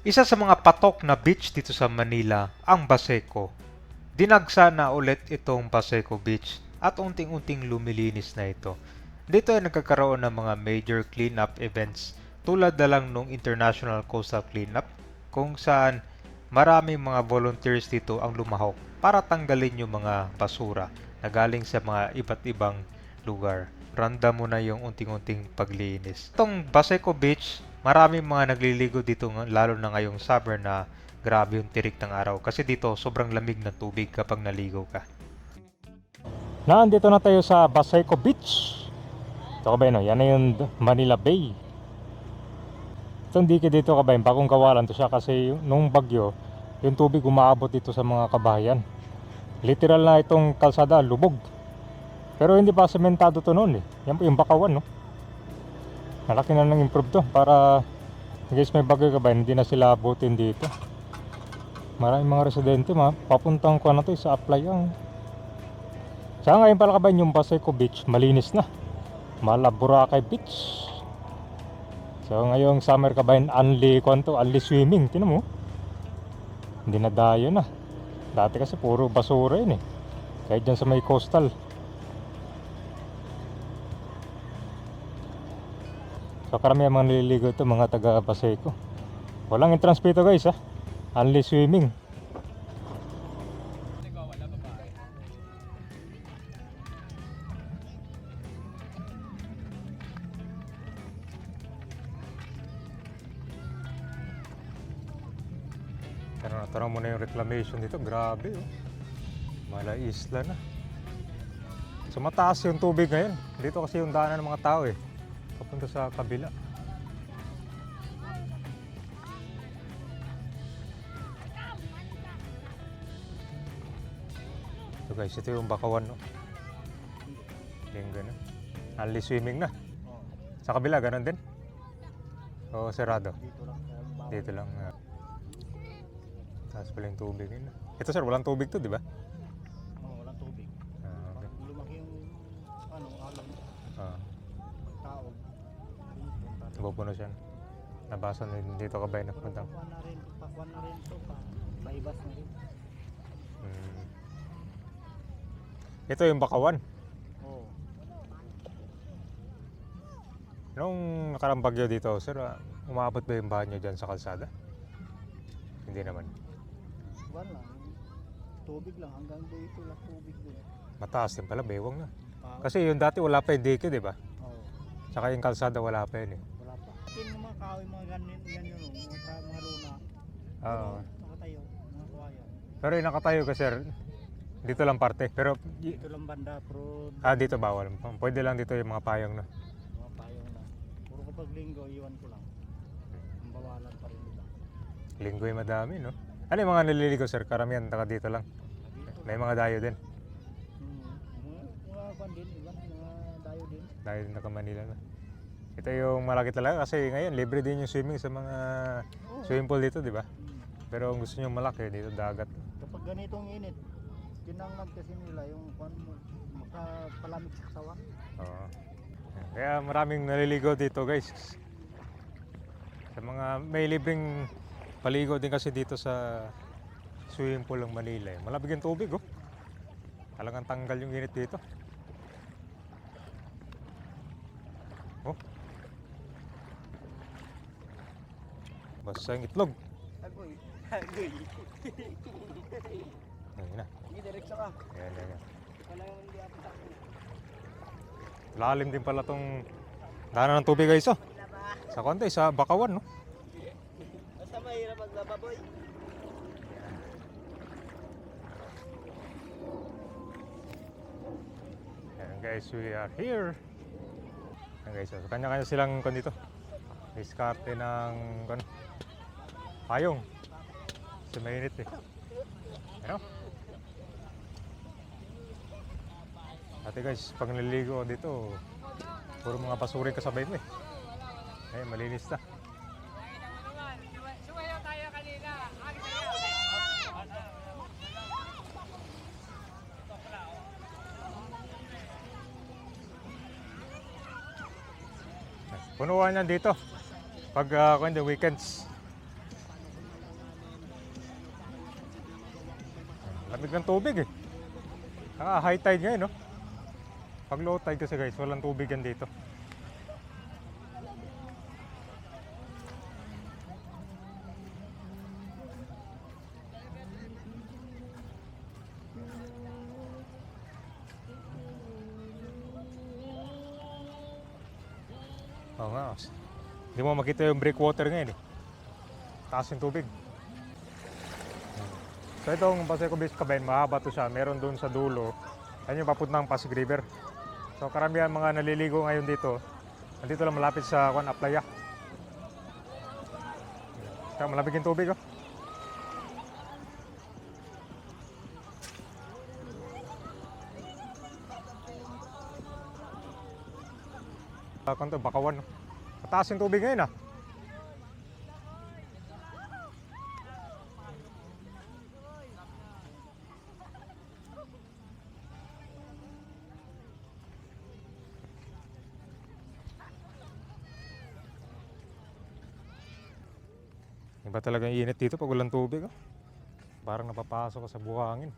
Isa sa mga patok na beach dito sa Manila ang Baseco. Dinagsa na ulit itong Baseco Beach at unting-unting lumilinis na ito. Dito ay nagkakaroon ng mga major cleanup events tulad na lang nung International Coastal Cleanup kung saan maraming mga volunteers dito ang lumahok para tanggalin yung mga basura na galing sa mga iba't ibang lugar. Random mo na yung unting-unting paglinis. Itong Baseco Beach, maraming mga nagliligo dito lalo na ngayong summer na grabe yung tirik ng araw kasi dito sobrang lamig ng tubig kapag naligo ka. Nandito na tayo sa Baseco Beach. Ito kabayan, no? Yan na yung Manila Bay. Itong dike dito kabayan, bagong kawalan to siya kasi nung bagyo, yung tubig umaabot dito sa mga kabahayan. Literal na itong kalsada, lubog. Pero hindi pa sementado to noon eh. Yan po yung bakawan, no? Malaki na nang improve to para guys may bagyo kabayan, hindi na sila abutin dito. Maraming mga residente papuntang ko na to sa Aplayang. Sa ngayon pala kabayan yung Baseco Beach, malinis na. Mala Boracay Beach. So ngayong summer kabayan, only swimming. Tinan mo. Hindi na dayo na. Dati kasi puro basura yun eh. Kahit dyan sa may coastal. So karamihan mga nililigo ito mga taga Baseco. Walang entrance fee ito guys ha. Only swimming. Tanong mo na yung reclamation dito. Grabe oh. Mala isla na. So mataas yung tubig ngayon. Dito kasi yung daanan ng mga tao eh. Papunta sa kabila. So guys, ito yung bakawan no. Yung gano'n. Only swimming na. Sa kabila, gano'n din? O sarado? Dito lang. Taas pala yung tubig yun. Ito sir, walang tubig to, di ba? Oo, walang tubig. Okay. Lumaki yung alam tao. Pupuno siya. Nabasa na dito ka ba yung napunta? Pakuan na rin to pa. Paibas na rin. Ito yung bakawan. Oo. Nung nakarang bagyo dito, sir, umabot ba yung bahan nyo dyan sa kalsada? Hindi naman. Wala. Tubig lang. Hanggang dito lang tubig doon. Mataas din pala, bewang na. Kasi yung dati wala pa yung dike, di ba? Oo. Tsaka yung kalsada wala pa yun eh. Wala pa. Yung mga kahoy, mga ganyan yun. Mga luna. Oo. Nakatayo. Mga kawayan. Pero yung nakatayo ka sir, dito lang parte. Pero, Dito lang banda. Pero dito bawal. Pwede lang dito yung mga payong na. mga payong na. Puro kapag linggo, iwan ko lang. Ang bawalan pa rin nila. Linggoy madami, no? Ano yung mga naliligo sir? Karamihan taka dito lang. May mga dayo din. Mga kwan din, iwan. Mga dayo din. Dayo din naka Manila na. Ito yung malaki talaga kasi ngayon libre din yung swimming sa mga swimming pool dito, di ba? Pero kung gusto nyo malaki, dito dagat. Kapag ganitong init, tinangad kasi nila yung kwan mo, makapalamig sa katawan. Oo. Kaya maraming naliligo dito guys. Sa mga may libreng paligo din kasi dito sa swimming pool ng Manila. Malabig yung tubig oh. Talagang tanggal yung init dito. Oh. Basta yung itlog. Agoy. Agoy. Ayun na. Hindi, diretso ka. Ayan. Wala yung hindi ako sa akin. Lalim din pala tong daanan ng tubig guys oh. Sa konti, sa bakawan no. Basta mahirap maglaba boy. Ayan guys, we are here. Ayan guys, so kanya-kanya silang dito. Diskarte ng payong. Kasi mainit eh. Ano? Dati guys, pag naliligo dito, puro mga basura yung kasabay mo eh. Ayun, malinis na. Sumayaw tayo kanina. Punuan yan dito. Pag weekends. Lamig ng tubig eh. High tide ngayon, no? Pag low tide kasi guys, walang tubig yan dito. Oo nga. Hindi mo makita yung breakwater ngayon eh. Taas yung tubig. So itong Paseco Beach Kabayan, mahaba to siya. Meron doon sa dulo. Yan yung papuntang Pasig River. So karamihan mga naliligo ngayon dito. Nandito lang malapit sa Playa. Kaya malapit yung tubig oh. Kanto, Bakawan. Mataas yung tubig ngayon ah. Iba talaga yung init dito pag walang tubig oh. Parang napapasok ka sa buhangin.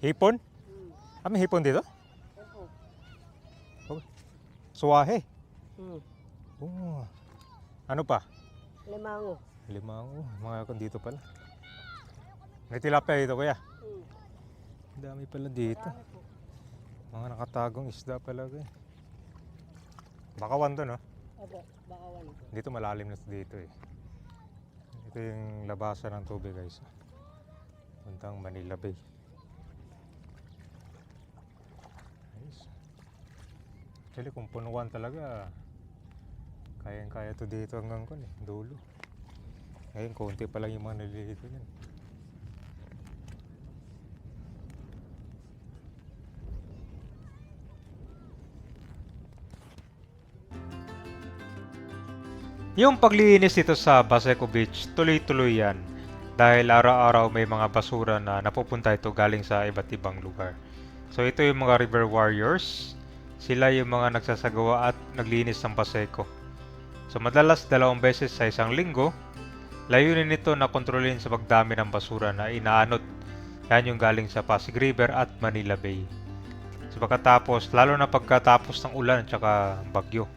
Hipon? May hipon dito? Oh, suwahe. Oh. Ano pa? Limango. Limango. Mga kon dito pala. May tilapia dito kuya. Dami pala dito. Mga nakatagong isda pala eh. Bakawan to no? Opo, Bakawan. Dito malalim na dito eh. Ito yung labasan ng tubig guys. Puntang Manila Bay. Actually kung punuan talaga, kayang-kaya to dito hanggang dulo. Ngayon konti pa lang yung mga naliligo yan. Yung paglinis dito sa Paseco Beach, tuloy-tuloy yan. Dahil araw-araw may mga basura na napupunta ito galing sa iba't ibang lugar. So ito yung mga river warriors. Sila yung mga nagsasagawa at naglinis ng Paseco. So madalas 2 beses sa isang linggo, layunin nito na kontrolin sa pagdami ng basura na inaanod. Yan yung galing sa Pasig River at Manila Bay. So pagkatapos, lalo na pagkatapos ng ulan at saka bagyo,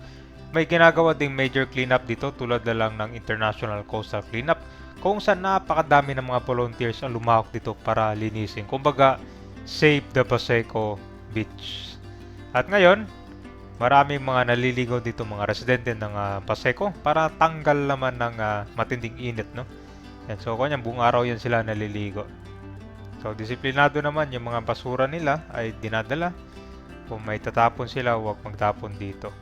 may ginagawa ding major cleanup dito tulad na lang ng International Coastal Cleanup kung saan napakadami ng mga volunteers ang lumahok dito para linisin. Kumbaga, save the Paseco Beach. At ngayon, maraming mga naliligaw dito mga residente ng Paseco para tanggal naman ng matinding init, no? Yan, so kanyang buong araw yan sila naliligo. So disiplinado naman yung mga basura nila ay dinadala. Kung may tatapon sila, huwag magtapon dito.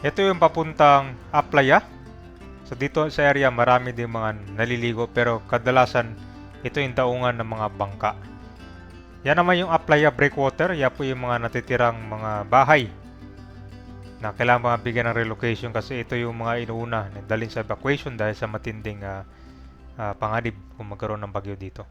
Ito yung papuntang Playa. So dito sa area marami din mga naliligo pero kadalasan ito yung daungan ng mga bangka. Yan naman yung Playa breakwater. Yan po yung mga natitirang mga bahay na kailangan mabigyan ng relocation kasi ito yung mga inuuna na dalhin sa evacuation dahil sa matinding panganib kung magkaroon ng bagyo dito.